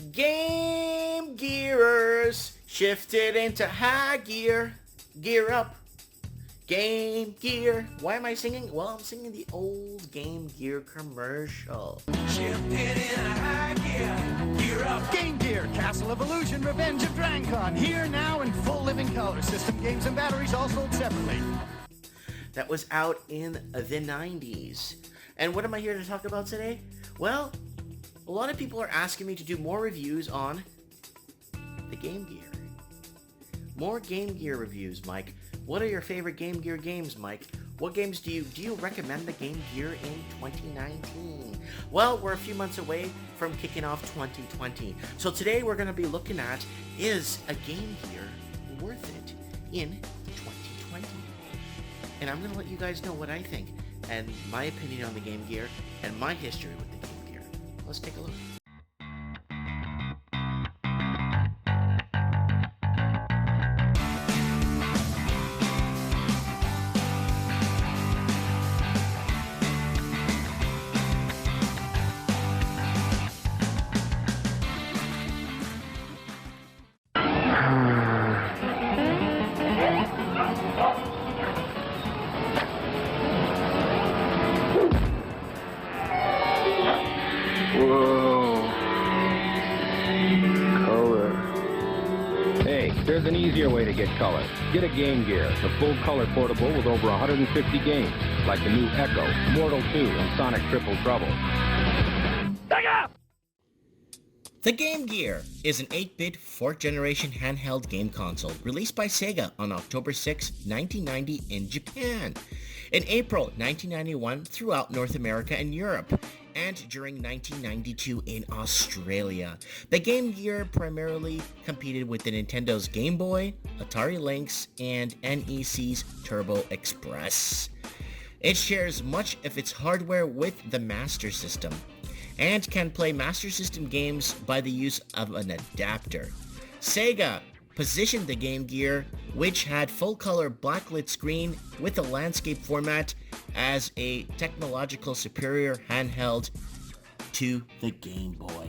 Game Gearers shifted into high gear. Gear up. Game Gear. Why am I singing? Well, I'm singing the old Game Gear commercial. Shifted in a high gear. Gear up. Game Gear, Castle of Illusion, Revenge of Drancon. Here now in full living color. System, games, and batteries all sold separately. That was out in the 90s. And what am I here to talk about today? Well, a lot of people are asking me to do more reviews on the Game Gear. More Game Gear reviews, Mike. What are your favorite Game Gear games, Mike? What games do you recommend the Game Gear in 2019? Well, we're a few months away from kicking off 2020. So today we're going to be looking at, is a Game Gear worth it in 2020? And I'm going to let you guys know what I think and my opinion on the Game Gear and my history with the Game Gear. Let's take a look. There's an easier way to get color. Get a Game Gear, the full color portable with over 150 games, like the new Echo, Mortal 2, and Sonic Triple Trouble. The Game Gear is an 8-bit 4th generation handheld game console released by Sega on October 6, 1990 in Japan, in April 1991 throughout North America and Europe, and during 1992 in Australia. The Game Gear primarily competed with the Nintendo's Game Boy, Atari Lynx, and NEC's Turbo Express. It shares much of its hardware with the Master System, and can play Master System games by the use of an adapter. Sega positioned the Game Gear, which had full-color backlit screen with a landscape format, as a technological superior handheld to the Game Boy.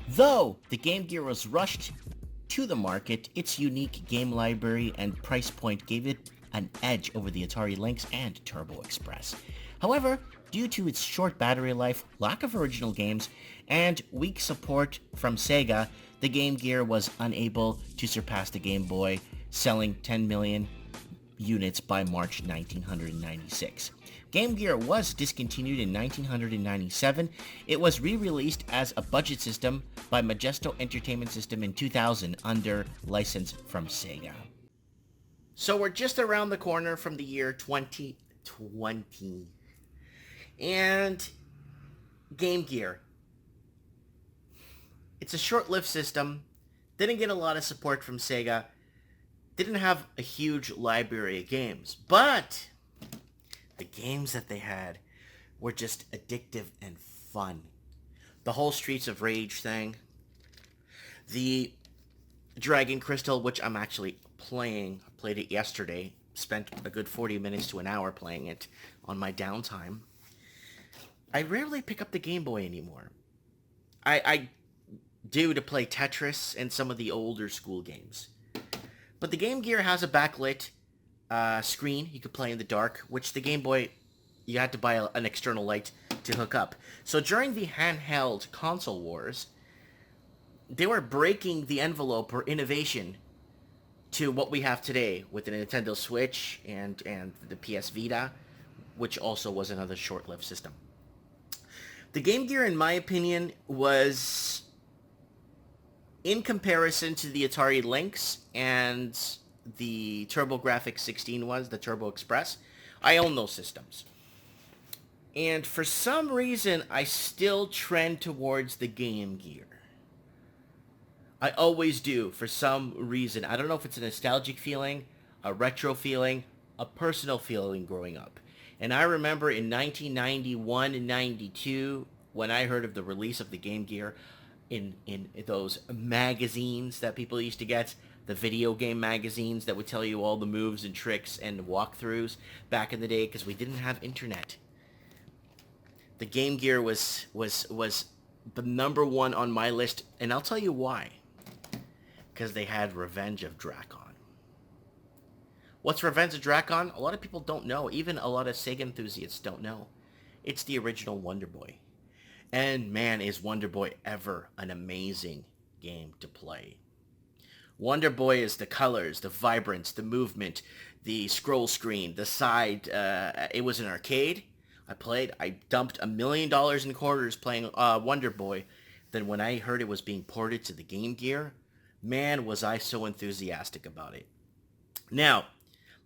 Though the Game Gear was rushed to the market, its unique game library and price point gave it an edge over the Atari Lynx and Turbo Express. However, due to its short battery life, lack of original games, and weak support from Sega, the Game Gear was unable to surpass the Game Boy, selling 10 million units by March 1996. Game Gear was discontinued in 1997. It was re-released as a budget system by Majesto Entertainment System in 2000 under license from Sega. So we're just around the corner from the year 2020. And Game Gear. It's a short-lived system. Didn't get a lot of support from Sega. Didn't have a huge library of games. But the games that they had were just addictive and fun. The whole Streets of Rage thing. The Dragon Crystal, which I'm actually playing. I played it yesterday. Spent a good 40 minutes to an hour playing it on my downtime. I rarely pick up the Game Boy anymore. I do to play Tetris and some of the older school games. But the Game Gear has a backlit screen you could play in the dark, which the Game Boy, you had to buy an external light to hook up. So during the handheld console wars, they were breaking the envelope or innovation to what we have today with the Nintendo Switch and the PS Vita, which also was another short-lived system. The Game Gear, in my opinion, was, in comparison to the Atari Lynx and the TurboGrafx-16 ones, the Turbo Express, I own those systems. And for some reason, I still trend towards the Game Gear. I always do, for some reason. I don't know if it's a nostalgic feeling, a retro feeling, a personal feeling growing up. And I remember in 1991 and 92, when I heard of the release of the Game Gear, in those magazines that people used to get, the video game magazines that would tell you all the moves and tricks and walkthroughs back in the day, because we didn't have internet. The Game Gear was the number one on my list, and I'll tell you why. Because they had Revenge of Drakon. What's Revenge of Drakon? A lot of people don't know. Even a lot of Sega enthusiasts don't know. It's the original Wonder Boy. And man, is Wonder Boy ever an amazing game to play. Wonder Boy is the colors, the vibrance, the movement, the scroll screen, the side. It was an arcade. I dumped $1 million in quarters playing Wonder Boy. Then when I heard it was being ported to the Game Gear, man, was I so enthusiastic about it. Now,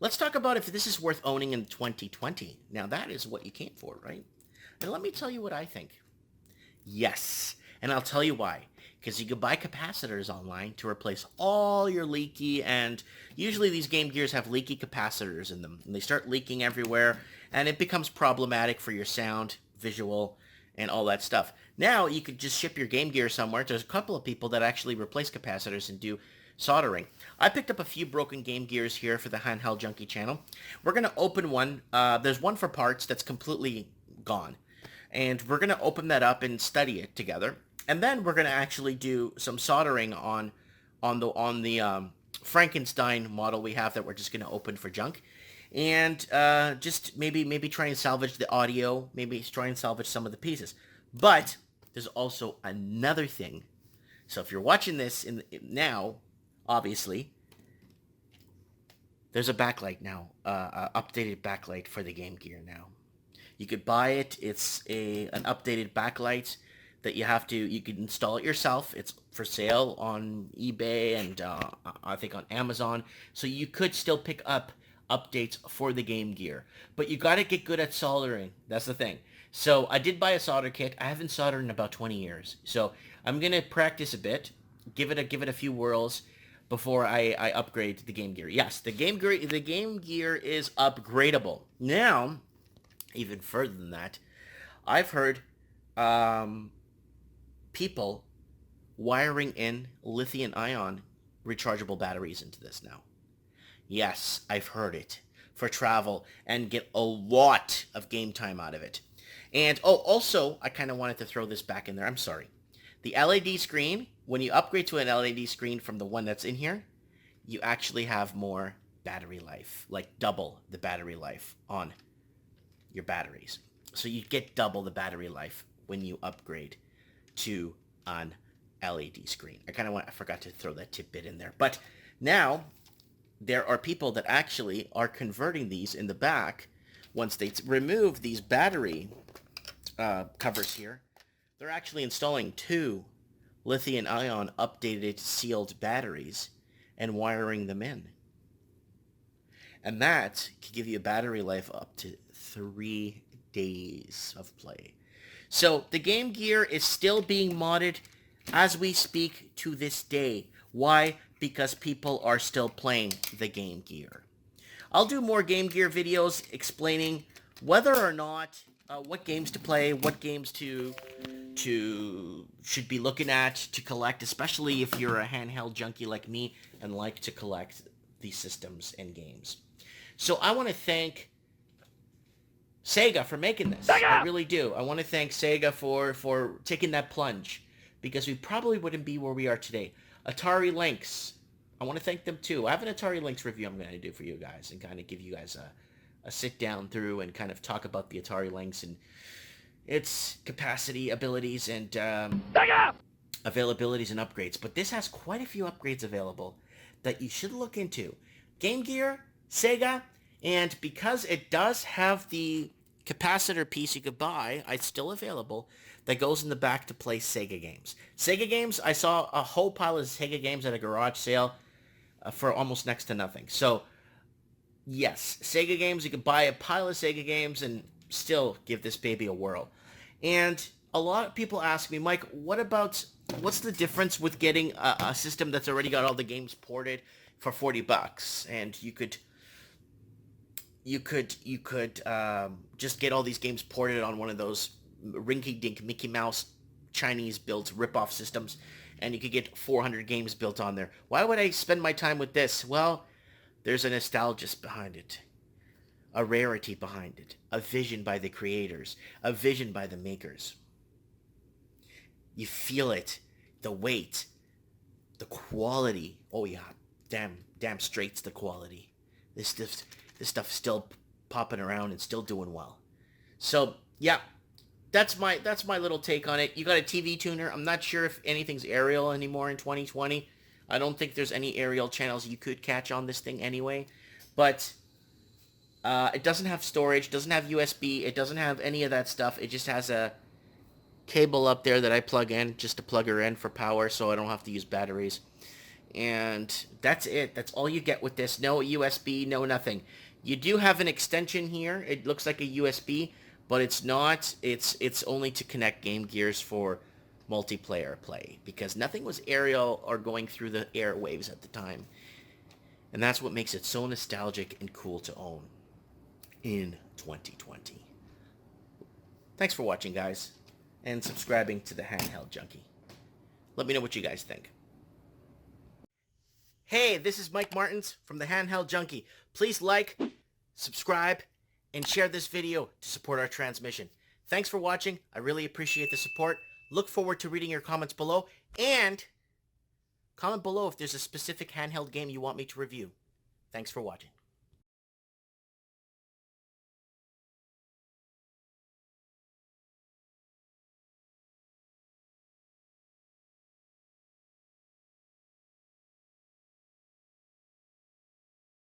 let's talk about if this is worth owning in 2020. Now, that is what you came for, right? And let me tell you what I think. Yes, and I'll tell you why. Because you can buy capacitors online to replace all your leaky, and usually these Game Gears have leaky capacitors in them. And they start leaking everywhere, and it becomes problematic for your sound, visual, and all that stuff. Now, you could just ship your Game Gear somewhere. There's a couple of people that actually replace capacitors and do soldering. I picked up a few broken Game Gears here for the Handheld Junkie channel. We're going to open one. There's one for parts that's completely gone. And we're going to open that up and study it together. And then we're going to actually do some soldering on the Frankenstein model we have that we're just going to open for junk. And just maybe try and salvage the audio, maybe try and salvage some of the pieces. But there's also another thing. So if you're watching this now, obviously, there's a backlight now, updated backlight for the Game Gear now. You could buy it. It's an updated backlight that you can install it yourself. It's for sale on eBay and I think on Amazon. So you could still pick up updates for the Game Gear. But you got to get good at soldering. That's the thing. So I did buy a solder kit. I haven't soldered in about 20 years. So I'm going to practice a bit, give it a few whirls before I upgrade the Game Gear. Yes, the Game Gear is upgradable. Now, even further than that, I've heard people wiring in lithium-ion rechargeable batteries into this now. Yes, I've heard it. For travel and get a lot of game time out of it. And, also, I kind of wanted to throw this back in there. I'm sorry. The LED screen, when you upgrade to an LED screen from the one that's in here, you actually have more battery life, like double the battery life on your batteries. So you get double the battery life when you upgrade to an LED screen. I forgot to throw that tidbit in there. But now, there are people that actually are converting these in the back. Once they remove these battery covers here, they're actually installing 2 lithium-ion updated sealed batteries and wiring them in. And that can give you a battery life up to 3 days of play. So the Game Gear is still being modded as we speak to this day. Why? Because people are still playing the Game Gear. I'll do more Game Gear videos explaining whether or not what games to play, what games to should be looking at to collect, especially if you're a handheld junkie like me and like to collect these systems and games. So I want to thank Sega for making this. Sega! I really do. I want to thank Sega for taking that plunge, because we probably wouldn't be where we are today. Atari Lynx, I want to thank them too. I have an Atari Lynx review I'm going to do for you guys and kind of give you guys a sit down through and kind of talk about the Atari Lynx and its capacity, abilities, and availabilities and upgrades. But this has quite a few upgrades available that you should look into. Game Gear, Sega, and because it does have the capacitor piece you could buy, it's still available, that goes in the back to play Sega games. Sega games, I saw a whole pile of Sega games at a garage sale for almost next to nothing. So, yes, Sega games, you can buy a pile of Sega games and still give this baby a whirl. And a lot of people ask me, Mike, what's the difference with getting a system that's already got all the games ported for $40? And you could just get all these games ported on one of those rinky-dink Mickey Mouse Chinese built rip-off systems, and you could get 400 games built on there. Why would I spend my time with this? Well, there's a nostalgia behind it, a rarity behind it, a vision by the creators, a vision by the makers. You feel it, the weight, the quality. Oh yeah, damn straight's the quality. This stuff's still popping around and still doing well. So yeah, that's my little take on it. You got a TV tuner. I'm not sure if anything's aerial anymore in 2020. I don't think there's any aerial channels you could catch on this thing anyway. But it doesn't have storage, doesn't have USB, it doesn't have any of that stuff. It just has a cable up there that I plug in just to plug her in for power so I don't have to use batteries. And that's it. That's all you get with this. No USB, no nothing. You do have an extension here. It looks like a USB, but it's not. It's only to connect Game Gears for multiplayer play, because nothing was aerial or going through the airwaves at the time. And that's what makes it so nostalgic and cool to own in 2020. Thanks for watching, guys, and subscribing to the Handheld Junkie. Let me know what you guys think. Hey, this is Mike Martins from the Handheld Junkie. Please like, subscribe, and share this video to support our transmission. Thanks for watching. I really appreciate the support. Look forward to reading your comments below, and comment below if there's a specific handheld game you want me to review. Thanks for watching.